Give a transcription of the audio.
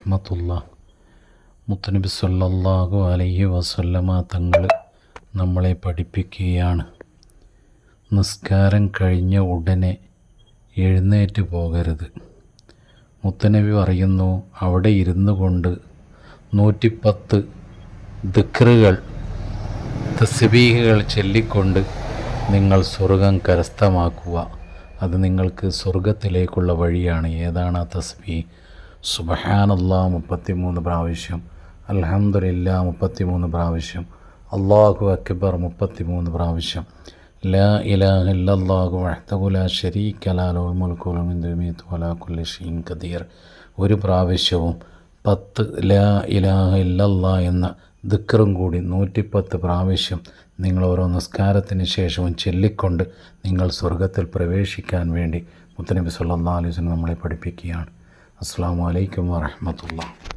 റഹ്മത്തുള്ള മുത്തനബി സല്ലല്ലാഹു അലൈഹി വസല്ലമ തങ്ങൾ നമ്മളെ പഠിപ്പിക്കുകയാണ്. നിസ്കാരം കഴിഞ്ഞ ഉടനെ എഴുന്നേറ്റ് പോകരുത്. മുത്തനബി പറയുന്നു, അവിടെ ഇരുന്നു കൊണ്ട് 110 ദിക്റുകൾ തസ്ബീഹുകൾ ചൊല്ലിക്കൊണ്ട് നിങ്ങൾ സ്വർഗം കരസ്ഥമാക്കുക. അത് നിങ്ങൾക്ക് സ്വർഗത്തിലേക്കുള്ള വഴിയാണ്. ഏതാണ് ആ തസ്ബീഹ്? സുബ്ഹാനല്ലാഹ് 33 പ്രാവശ്യം, അൽഹംദുലില്ലാഹ് 33 പ്രാവശ്യം, അല്ലാഹു അക്ബർ 33 പ്രാവശ്യം, ലാ ഇലാഹ ഇല്ലല്ലാഹു വഹ്ദഹു ലാ ശരീക ലഹു ലഹുൽ മുൽക്കു വലഹുൽ ഹംദു വഹുവ അലാ കുല്ലി ഷൈഇൻ ഖദീർ ഒരു പ്രാവശ്യവും 10 ലാ ഇലാഹ ഇല്ലല്ലാഹ് എന്ന ദിക്റും കൂടി 110 പ്രാവശ്യം നിങ്ങൾ ഓരോ നിസ്കാരത്തിന് ശേഷവും ചൊല്ലിക്കൊണ്ട് നിങ്ങൾ സ്വർഗത്തിൽ പ്രവേശിക്കാൻ വേണ്ടി മുത്തനബി സല്ലല്ലാഹു അലൈഹി വസല്ലം നമ്മളെ പഠിപ്പിക്കുകയാണ്. അസ്സലാമു അലൈക്കും വറഹ്മത്തുള്ളാഹി.